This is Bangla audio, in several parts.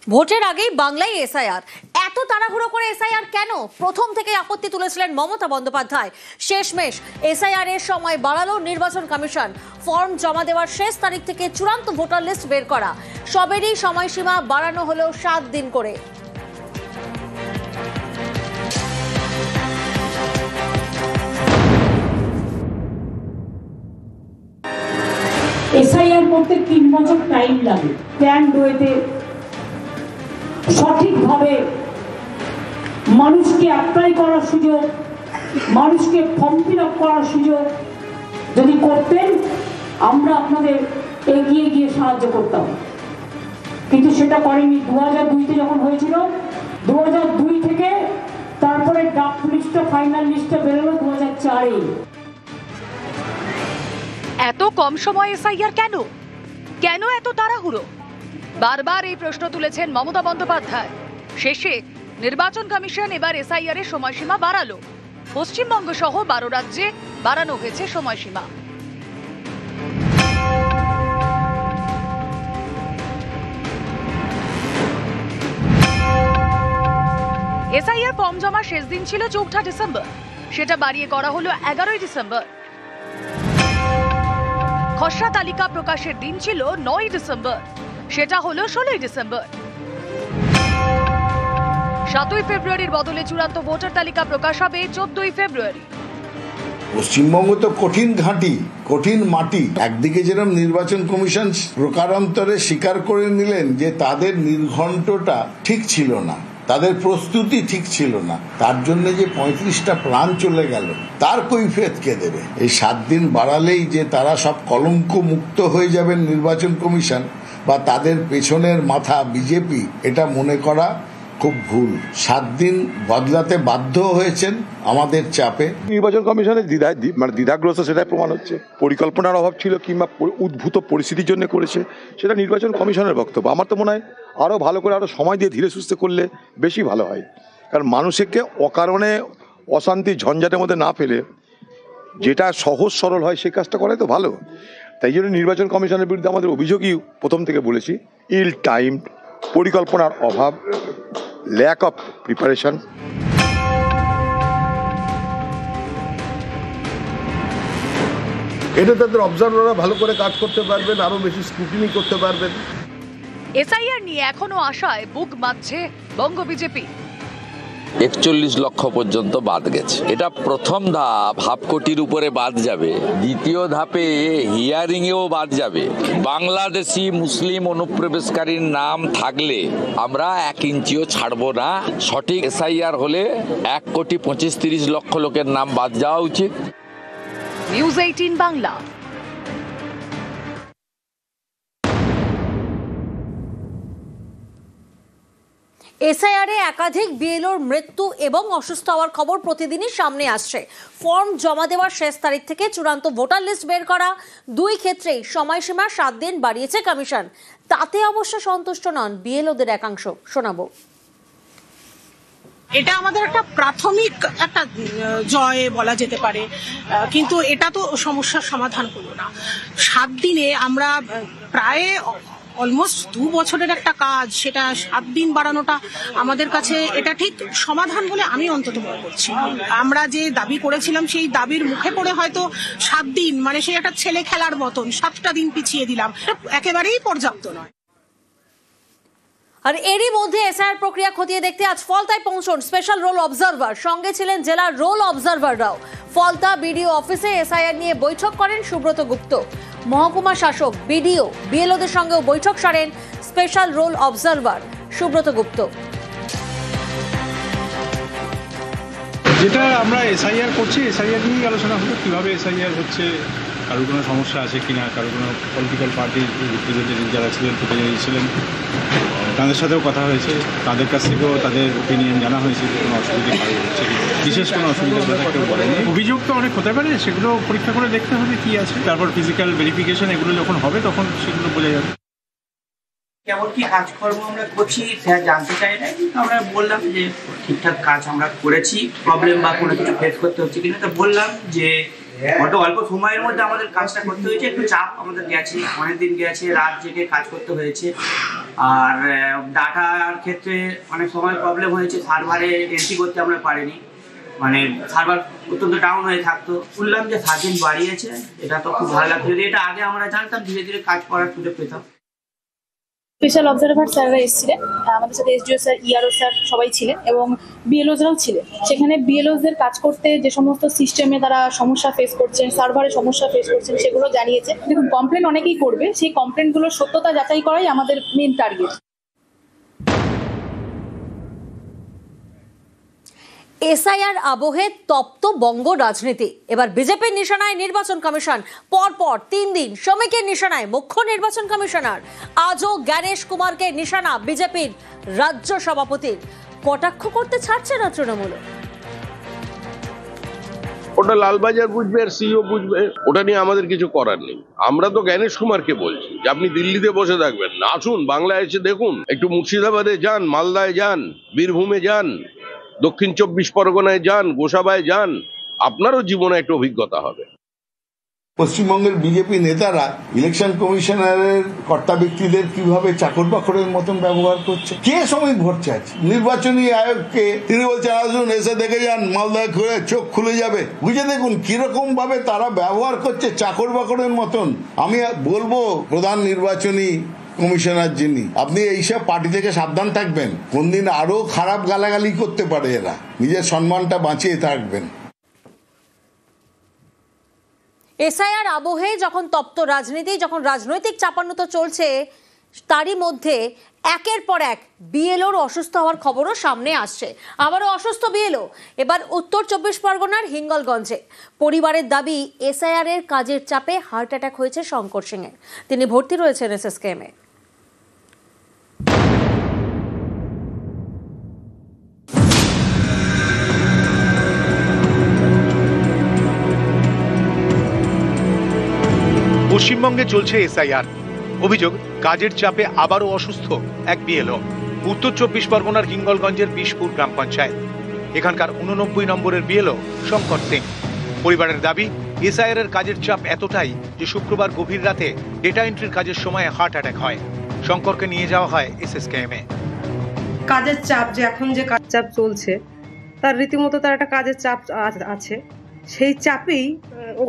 ভোটের আগেই বাংলায় এসআইআর, এত তাড়াহুড়ো করে এসআইআর কেন? প্রথম থেকে আপত্তি তুলেছিলেন মমতা বন্দ্যোপাধ্যায়। শেষমেশ এসআইআর এর সময় বাড়ালো নির্বাচন কমিশন। ফর্ম জমা দেওয়ার শেষ তারিখ থেকে চূড়ান্ত ভোটার লিস্ট বের করা, সবেরই সময়সীমা বাড়ানো হলো 7 দিন করে। এসআইআর করতে 3 বছর টাইম লাগে। প্ল্যান ওয়েতে সঠিকভাবে মানুষকে অ্যাপ্লাই করার সুযোগ, মানুষকে ফর্ম ফিল আপ করার সুযোগ যদি করতেন, আমরা আপনাদের এগিয়ে গিয়ে সাহায্য করতাম, কিন্তু সেটা করেনি। 2002-তে যখন হয়েছিল, 2002 থেকে তারপরে ড্রাফট লিস্টটা ফাইনাল লিস্টটা বেরোলো 2004-এ। এত কম সময়ে এসআইআর কেন? কেন এত তাড়াহুড়ো? বারবার এই প্রশ্ন তুলেছেন মমতা বন্দ্যোপাধ্যায়। শেষে নির্বাচন কমিশন এবার এসআইআর এর সময়সীমা বাড়ালো। পশ্চিমবঙ্গ সহ 12 রাজ্যে বাড়ানো হয়েছে সময়সীমা। এসআইআর ফর্ম জমা শেষ দিন ছিল 4 ডিসেম্বর, সেটা বাড়িয়ে করা হলো 11 ডিসেম্বর। খসড়া তালিকা প্রকাশের দিন ছিল 9 ডিসেম্বর, সেটা হলো 16 ডিসেম্বর। 7 ফেব্রুয়ারির বদলে চূড়ান্ত ভোটার তালিকা প্রকাশ হবে 14 ফেব্রুয়ারি। পশ্চিমবঙ্গ তো কঠিন ঘাঁটি, কঠিন মাটি। একদিকে যেরকম নির্বাচন কমিশন প্রকারান্তরে স্বীকার করে নিলেন যে তাদের নির্ঘণ্টটা ঠিক ছিল না, তাদের প্রস্তুতি ঠিক ছিল না, তার জন্য যে 35টা প্রাণ চলে গেল, তার কৈফিয়ত কে দেবে? এই 7 দিন বাড়ালেই যে তারা সব কলঙ্ক মুক্ত হয়ে যাবেন নির্বাচন কমিশন বা তাদের পেছনের মাথা বিজেপি, এটা মনে করা খুব ভুল। 7 দিন বদলাতে বাধ্য হয়েছেন আমাদের চাপে। নির্বাচন কমিশনের দ্বিধাগ্রস্ত, সেটাই প্রমাণ হচ্ছে। পরিকল্পনার অভাব ছিল কিংবা উদ্ভূত পরিস্থিতির জন্য করেছে, সেটা নির্বাচন কমিশনের বক্তব্য। আমার তো মনে হয় আরও ভালো করে, আরও সময় দিয়ে ধীরে সুস্থে করলে বেশি ভালো হয়। কারণ মানুষকে অকারণে অশান্তি ঝঞ্ঝাটের মধ্যে না ফেলে যেটা সহজ সরল হয় সেই কাজটা করাই তো ভালো। তাই জন্য নির্বাচন কমিশনের বিরুদ্ধে আমাদের অভিযোগই প্রথম থেকে বলেছি, ইল টাইম, পরিকল্পনার অভাব, ল্যাক অফ প্রিপারেশন। এটা তাদের অবজারভাররা ভালো করে কাজ করতে পারবেন, আরো বেশি স্ক্রুটিনি করতে পারবেন। এসআইআর নিয়ে এখনো আশায় বুক বাঁধছে বঙ্গ বিজেপি। 41 লক্ষ পর্যন্ত বাদ গেছে। এটা প্রথম ধাপ, হাফ কোটির উপরে বাদ যাবে। দ্বিতীয় ধাপে হিয়ারিং এও বাদ যাবে। বাংলাদেশি মুসলিম অনুপ্রবেশকারীর নাম থাকলে আমরা 1 ইঞ্চিও ছাড়বো না। সঠিক এসআইআর হলে 1,25,30 লক্ষ লোকের নাম বাদ যাওয়া উচিত। নিউজ 18 বাংলা। এসআইআরে একাধিক বিএলওর মৃত্যু এবং অসুস্থ হওয়ার খবর প্রতিদিনই সামনে আসছে। ফর্ম জমা দেওয়ার শেষ তারিখ থেকে চূড়ান্ত ভোটার লিস্ট বের করা, 2 ক্ষেত্রেই সময়সীমা 7 দিন বাড়িয়েছে কমিশন। তাতে অবশ্য সন্তুষ্ট নন বিএলওদের একাংশ। শোনাবো। এটা আমাদের একটা প্রাথমিক একটা জয় বলা যেতে পারে, কিন্তু এটা তো সমস্যার সমাধান হলো না। 7 দিনে আমরা প্রায় অলমোস্ট 2 বছরের একটা কাজ, সেটা 7 দিন বাড়ানোটা আমাদের কাছে এটা ঠিক সমাধান বলে আমি অন্তত মনে করছি। আমরা যে দাবি করেছিলাম সেই দাবির মুখে পড়ে হয়তো 7 দিন মানে সেই একটা ছেলে খেলার মতন 7টা দিন পিছিয়ে দিলাম, একেবারেই পর্যাপ্ত নয়। আর এরই মধ্যে এসআইআর প্রক্রিয়া খতিয়ে দেখতে আজ ফলতায় পৌঁছন স্পেশাল রোল অবজারভার। সঙ্গে ছিলেন জেলার রোল অবজারভাররাও। ফলতা বিডিও অফিসে এসআইআর নিয়ে বৈঠক করেন সুব্রত গুপ্ত। মহকুমা শাসক, বিডিও, বিএলওদের সঙ্গেও বৈঠক সারেন স্পেশাল রোল অবজারভার সুব্রত গুপ্ত। যেটা আমরা এসআইআর করছি, এসআইআর নিয়েই আলোচনা হলো, কীভাবে এসআইআর হচ্ছে, কারোর কোনো সমস্যা আছে কিনা, কারোর কোনো পলিটিক্যাল পার্টির রিপ্রেজেন্টেটিভ যারা ছিলেন, প্রতিনিধি ছিলেন, তাদের সাথেও কথা হয়েছে, তাদের কাছ থেকেও তাদের ওপিনিয়ন জানা হয়েছে যে কোনো অসুবিধা কারো হচ্ছে কিনা। বিশেষ কোনো অসুবিধার কথা কেউ বলেনি। অভিযোগ তো অনেক হতে পারে, সেগুলো পরীক্ষা করে দেখতে হবে কী আছে, তারপর ফিজিক্যাল ভেরিফিকেশন এগুলো যখন হবে তখন সেগুলো বোঝা যাবে। কেমন কি কাজকর্ম আমরা করছি স্যার জানতে চাই না, কিন্তু আমরা বললাম যে ঠিকঠাক কাজ আমরা করেছি, প্রবলেম বা কোনো কিছু ফেস করতে হচ্ছে কিনা। তো বললাম যে বড্ড অল্প সময়ের মধ্যে আমাদের কাজটা করতে হয়েছে, একটু চাপ আমাদের গেছে, অনেকদিন গেছে, রাত জেগে কাজ করতে হয়েছে। আর ডাটার ক্ষেত্রে অনেক সময় প্রবলেম হয়েছে, সার্ভারে এন্ট্রি করতে আমরা পারিনি, মানে সার্ভার অত্যন্ত ডাউন হয়ে থাকতো। শুনলাম যে 7 দিন বাড়িয়েছে, এটা তো খুব ভালো লাগতো। যদি এটা আগে আমরা জানতাম, ধীরে ধীরে কাজ করার সুযোগ পেতাম। স্পেশাল অবজারভার স্যাররা এসেছিলেন, আমাদের সাথে এসডিও স্যার, ইআরও স্যার সবাই ছিলেন এবং বিএলওজরাও ছিলেন। সেখানে বিএলওজদের কাজ করতে যে সমস্ত সিস্টেমে তারা সমস্যা ফেস করছেন, সার্ভারে সমস্যা ফেস করছেন, সেগুলো জানিয়েছে। দেখুন, কমপ্লেন অনেকেই করবে, সেই কমপ্লেনগুলোর সত্যতা যাচাই করাই আমাদের মেন টার্গেট। এসআইআর আবহে তপ্ত বঙ্গ রাজনীতি। এবার বিজেপির নিশানায় নির্বাচন কমিশন, পরপর 3 দিন শ্রমিকের নিশানায় মুখ্য নির্বাচন কমিশনার। আজও জ্ঞানেশ কুমারকে নিশানা বিজেপির রাজ্য সভাপতির। কটাক্ষ করতে ছাড়ছে না তৃণমূল। ওটা লালবাজার বুঝবে আর সিইও বুঝবে, ওটা নিয়ে আমাদের কিছু করার নেই। আমরা তো জ্ঞানেশ কুমারকে বলছি যে আপনি দিল্লিতে বসে থাকবেন না, আসুন বাংলায় এসে দেখুন, একটু মুর্শিদাবাদে যান, মালদায় যান, বীরভূমে যান, দক্ষিণ 24 পরগনায় যান, গোসাবায় যান, আপনারও জীবনে একটা অভিজ্ঞতা হবে। পশ্চিমবঙ্গের বিজেপি নেতারা ইলেকশন কমিশনারের কর্তা ব্যক্তিদের কিভাবে চাকর বাকরের মতন ব্যবহার করছে। কে সময় ভোট চাইছে? নির্বাচনী আয়োগকে তিনি বলছেন আসুন এসে দেখে যান, মালদায় ঘুরে চোখ খুলে যাবে। বুঝে দেখুন কিরকম ভাবে তারা ব্যবহার করছে চাকর বাকরের মতন। আমি বলবো প্রধান নির্বাচনী কমিশনার যিনি, আপনি এইসব পার্টি থেকে সাবধান থাকবেন। কোন দিন আরো খারাপ গালাগালি করতে পারে এরা, নিজের সম্মানটা বাঁচিয়ে থাকবেন। এসআইআর আবহে যখন তপ্ত রাজনীতি, যখন রাজনৈতিক চাপান্নত চলছে, তারই মধ্যে একের পর এক বিএলওর অসুস্থ হওয়ার খবরও সামনে আসছে। আবারও অসুস্থ বিএলও, এবার উত্তর 24 পরগনার হিঙ্গলগঞ্জে। পরিবারের দাবি এসআইআর এর কাজের চাপে হার্ট অ্যাটাক হয়েছে শঙ্কর সিং এর। তিনি ভর্তি রয়েছেন এসএসকেএমে। পশ্চিমবঙ্গে চলছে এসআইআর। অভিযোগ কাজের চাপে আবারও অসুস্থ এক বিএলও। উত্তর 24 পরগনার হিঙ্গলগঞ্জের বিশপুর গ্রাম পঞ্চায়েত। এখানকার 89 নম্বরের বিএলও শঙ্কর সিং। পরিবারের দাবি এসআইআর এর কাজের চাপ এতটাই যে শুক্রবার গভীর রাতে ডেটা এন্ট্রির কাজের সময় হার্ট অ্যাটাক হয়। শঙ্করকে নিয়ে যাওয়া হয় এসএসকেএমে। কাজের চাপ, যে এখন যে কাজ চাপ চলছে, তার রীতিমতো তার একটা কাজের চাপ আছে। সেই চাপেই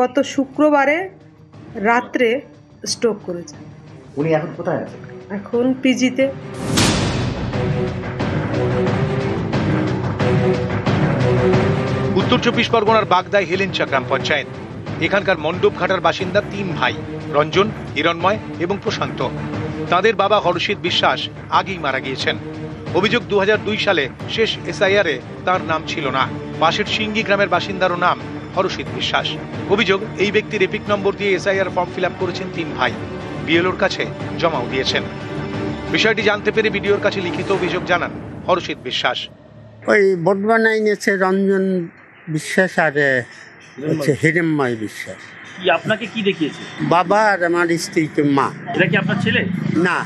গত শুক্রবারে রাত্রে স্ট্রোক করেছে। উনি এখন কোথায় আছেন? এখন পিজিতে। উত্তর 24 পরগনার বাগদায় হেলেঞ্চা গ্রাম পঞ্চায়েত। এখানকার মণ্ডপঘাটার বাসিন্দা 3 ভাই, রঞ্জন, হিরণময় এবং প্রশান্ত। তাদের বাবা হর্ষিত বিশ্বাস আগেই মারা গিয়েছেন। অভিযোগ 2002 সালে শেষ এসআইআরে তার নাম ছিল না। পাশের সিঙ্গি গ্রামের বাসিন্দারও নাম হর্ষিত বিশ্বাস। অভিযোগ এই ব্যক্তির এপিক নম্বর দিয়ে এসআইআর ফর্ম ফিল আপ করেছেন 3 ভাই, বিএলওর কাছে জমাও দিয়েছেন। বিষয়টি জানতে পেরে বিডিওর কাছে লিখিত অভিযোগ জানান হর্ষিত বিশ্বাস। ওই ভোট বানাইছে রঞ্জন বিশ্বাস আর হিরণময় বিশ্বাস। কি আপনাকে কি দেখিয়েছে? বাবা আর আমার স্ত্রী মা। এটা কি আপনার ছেলে? না,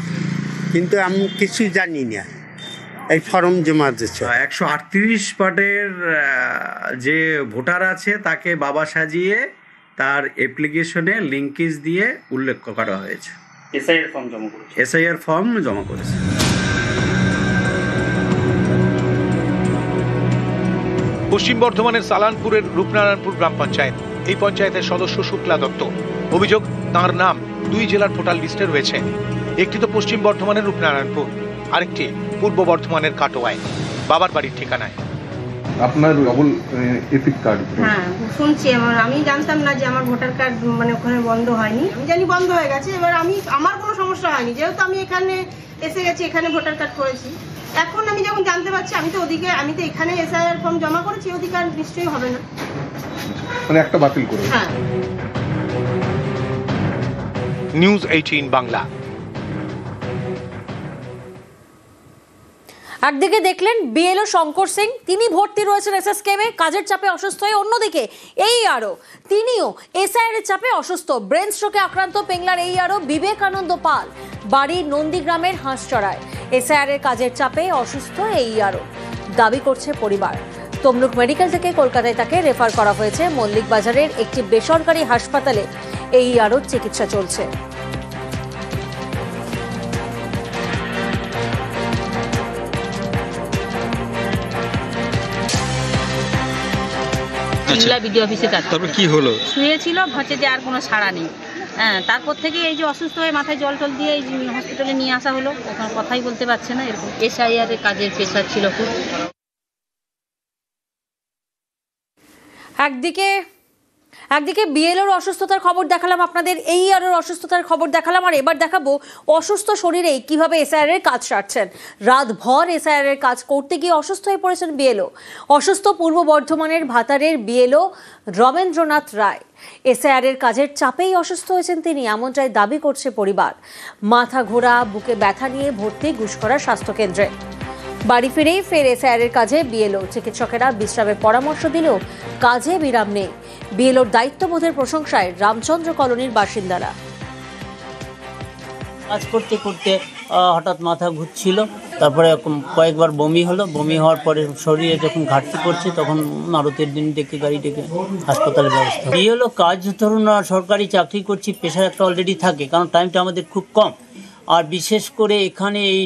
কিন্তু আমি কিছু জানি না। এই ফর্ম জমা দিচ্ছে। 138 পার্টের যে ভোটার আছে তাকে বাবা সাজিয়ে তার অ্যাপ্লিকেশনে লিঙ্কেজ দিয়ে উল্লেখ করা হয়েছে। এসআইআর ফর্ম জমা করেছে। এসআইআর ফর্ম জমা করেছে। পশ্চিম বর্ধমানের সালানপুরের রূপনারায়ণপুর গ্রাম পঞ্চায়েত। এই পঞ্চায়েতের সদস্য শুক্লা দত্ত। অভিযোগ তাঁর নাম 2 জেলার ভোটার লিস্টে রয়েছে। একটি তো পশ্চিম বর্ধমানের রূপনারায়ণপুর, আরেকটি পূর্ব বর্ধমানের কাটোয়ায়, বাবার বাড়ির ঠিকানায়। আপনার এপিক কার্ড? হ্যাঁ, শুনছি। আমি জানতাম না যে আমার ভোটার কার্ড মানে ওখানে বন্ধ হয়নি। আমি জানি বন্ধ হয়ে গেছে। এবার আমার কোনো সমস্যা হয়নি, যেহেতু আমি এখানে এসে গেছি, এখানে ভোটার কার্ড করেছি। এখন আমি যখন জানতে পারছি, আমি তো এখানে এসআইআর ফর্ম জমা করেছি, ওদিকে আর নিশ্চয়ই হবে না, মানে একটা বাতিল করে। হ্যাঁ। নিউজ 18 বাংলা। একদিকে দেখলেন বিএলও শঙ্কর সিং, তিনি ভর্তি রয়েছেন এসএসকেএমে, কাজের চাপে অসুস্থ হয়ে। অন্যদিকে এই আরও তিনিও এসআইআর এর চাপে অসুস্থ। ব্রেন স্ট্রোকে আক্রান্ত পেংলার এই আরও বিবেকানন্দ পাল, বাড়ি নন্দীগ্রামের হাঁসচড়ায়। এসআইআর এর কাজের চাপে অসুস্থ এই আরও, দাবি করছে পরিবার। তমলুক মেডিকেল থেকে কলকাতায় তাকে রেফার করা হয়েছে। মল্লিক বাজারের একটি বেসরকারি হাসপাতালে এই আরও চিকিৎসা চলছে। বিডিও অফিসে তারপর কি হলো? শুয়েছিল, ভাবছে যে আর কোনো সাড়া নেই। হ্যাঁ, তারপর থেকে এই যে অসুস্থ হয়ে মাথায় জল টল দিয়ে এই হসপিটালে নিয়ে আসা হলো। এখন কথাই বলতে পারছে না, এরকম SIR এর কাজের প্রেশার ছিল খুব। একদিকে বিএলওর অসুস্থতার খবর দেখালাম আপনাদের, AER-এর অসুস্থতার খবর দেখালাম, আর এবার দেখাবো অসুস্থ শরীরে কিভাবে SIR এর কাজ সারছেন। রাতভর SIR এর কাজ করতে গিয়ে অসুস্থ হয়ে পড়েছেন বিএলও। অসুস্থ পূর্ব বর্ধমানের ভাতারের বিএলও রমেন্দ্রনাথ রায়। SIR এর কাজের চাপেই অসুস্থ হয়েছেন তিনি, এমনটাই দাবি করছে পরিবার। মাথা ঘোরা, বুকে ব্যথা নিয়ে ভর্তি গুসকরা স্বাস্থ্যকেন্দ্রে। বাড়ি ফিরেই ফের SIR এর কাজে বিএলও। চিকিৎসকেরা বিশ্রামের পরামর্শ দিলেও কাজে বিরাম নেই। বিএলওর দায়িত্ববোধের প্রশংসায় রামচন্দ্র কলোনির বাসিন্দারা। কাজ করতে করতে হঠাৎ মাথা ঘুরছিল, তারপরে কয়েকবার বমি হলো। বমি হওয়ার পরে শরীরে যখন ঘাটতি পড়ছে তখন আরও 3 দিন ডেকে গাড়ি ডেকে হাসপাতালের ব্যবস্থা। বিএলও কাজ ধরুন সরকারি চাকরি করছি, প্রেশার একটা অলরেডি থাকে, কারণ টাইমটা আমাদের খুব কম। আর বিশেষ করে এখানে এই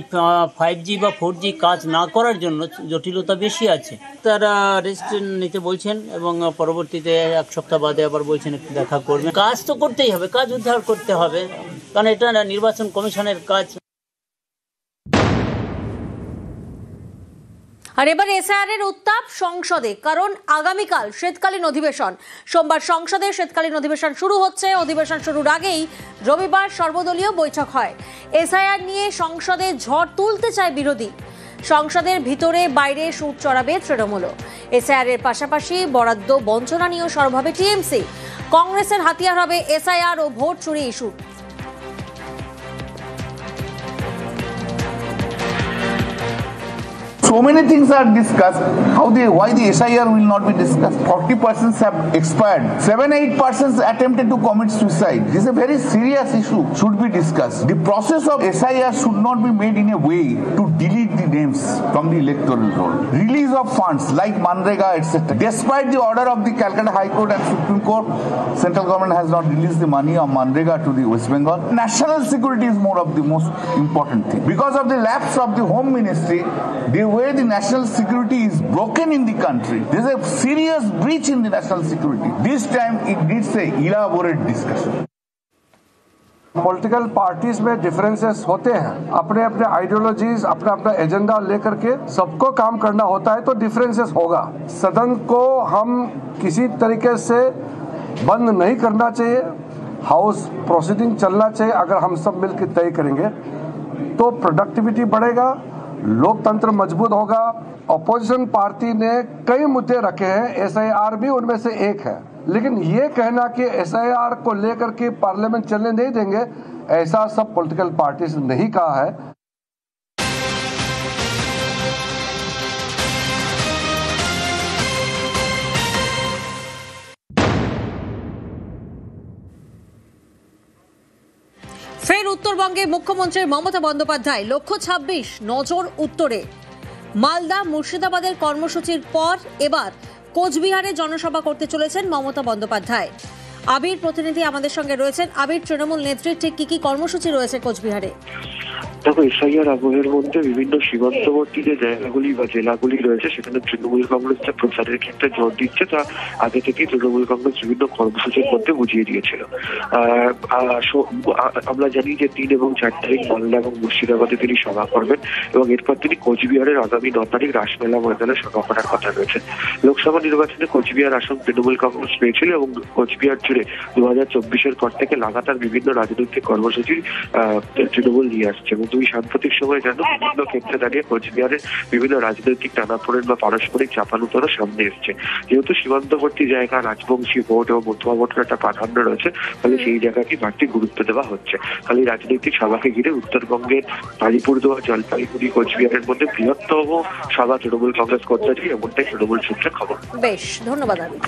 5G বা 4G কাজ না করার জন্য জটিলতা বেশি আছে। তারা রেস্ট নিতে বলছেন এবং পরবর্তীতে 1 সপ্তাহ বাদে আবার বলছেন একটু দেখা করবেন। কাজ তো করতেই হবে, কাজ উদ্ধার করতে হবে, কারণ এটা নির্বাচন কমিশনের কাজ। আর এবার SIR এর উত্তাপ সংসদে, কারণ আগামীকাল শীতকালীন অধিবেশন। সোমবার সংসদে শীতকালীন অধিবেশন শুরু হচ্ছে। অধিবেশন শুরুর আগেই রবিবার সর্বদলীয় বৈঠক হয়। SIR নিয়ে সংসদে ঝড় তুলতে চায় বিরোধী। সংসদের ভিতরে বাইরে সুর চড়াবে তৃণমূলও। SIR এর পাশাপাশি বরাদ্দ বঞ্চনা নিয়েও সরব হবে TMC। কংগ্রেসের হাতিয়ার হবে SIR ও ভোট চুরি issue. So many things are discussed. Why the SIR will not be discussed? 40% have expired. 7-8 persons attempted to commit suicide. This is a very serious issue. Should be discussed. The process of SIR should not be made in a way to delete the names from the electoral roll. Release of funds like Manrega, etc. Despite the order of the Calcutta High Court and Supreme Court, central government has not released the money of Manrega to the West Bengal. National security is more of the most important thing. Because of the lapse of the Home Ministry, the way the national security is broken in the country, there is a serious breach in the national security. This time it needs a elaborate discussion. Political parties में डिफरेंसेस होते हैं, अपने अपने आइडियोलॉजीज, अपना अपना एजेंडा लेकर के सबको काम करना होता है, तो डिफरेंसेस होगा। सदन को हम किसी तरीके से बंद नहीं करना चाहिए, हाउस प्रोसीडिंग चलना चाहिए। अगर हम सब मिलकर तय करेंगे तो प्रोडक्टिविटी बढ़ेगा, लोकतंत्र मजबूत होगा। अपोजिशन पार्टी ने कई मुद्दे रखे हैं, SIR भी उनमें से एक है, लेकिन ये कहना कि SIR को लेकर के पार्लियामेंट चलने नहीं देंगे, ऐसा सब पॉलिटिकल पार्टीज ने नहीं कहा है। ফের উত্তরবঙ্গে মুখ্যমন্ত্রী মমতা বন্দ্যোপাধ্যায়, লক্ষ্য 26, নজর উত্তরে। মালদা মুর্শিদাবাদের কর্মসূচির পর এবার কোচবিহারে জনসভা করতে চলেছেন মমতা বন্দ্যোপাধ্যায়। আবির প্রতিনিধি আমাদের সঙ্গে রয়েছেন। আবির, তৃণমূল নেত্রীর ঠিক কি কর্মসূচি রয়েছে কোচবিহারে? দেখো, SIR আবহের মধ্যে বিভিন্ন সীমান্তবর্তী যে জায়গাগুলি বা জেলাগুলি রয়েছে সেখানে তৃণমূল কংগ্রেস যে প্রচারের ক্ষেত্রে জোর দিচ্ছে তা আগে থেকেই তৃণমূল কংগ্রেস বিভিন্ন কর্মসূচির মধ্যে বুঝিয়ে দিয়েছিল। আমরা জানি যে 3 এবং 4 তারিখ মালদা এবং মুর্শিদাবাদে তিনি সভা করবেন এবং এরপর তিনি কোচবিহারের আগামী 9 তারিখ রাসমেলা ময়দানে সভা করার কথা রয়েছে। লোকসভা নির্বাচনে কোচবিহার আসন তৃণমূল কংগ্রেস পেয়েছিল এবং কোচবিহার জুড়ে 2024-এর পর থেকে লাগাতার বিভিন্ন রাজনৈতিক কর্মসূচি তৃণমূল নিয়ে আসছে। এবং দুই সাম্প্রতিক সময় যেন বিভিন্ন ক্ষেত্রে দাঁড়িয়ে কোচবিহারের বিভিন্ন রাজনৈতিক টানাপোড়েন বা পারস্পরিক চাপানুতরও সামনে এসছে। যেহেতু সীমান্তবর্তী জায়গা, রাজবংশী ভোট এবং মতুয়া ভোটের একটা প্রাধান্য রয়েছে, ফলে সেই জায়গাকে বাড়তি গুরুত্ব দেওয়া হচ্ছে। খালি রাজনৈতিক সভাকে ঘিরে উত্তরবঙ্গের আলিপুরদুয়ার, জলপাইগুড়ি, কোচবিহারের মধ্যে বৃহত্তম সভা তৃণমূল কংগ্রেস করতে চাই, এমনটাই তৃণমূল সূত্রে খবর। বেশ, ধন্যবাদ আবির।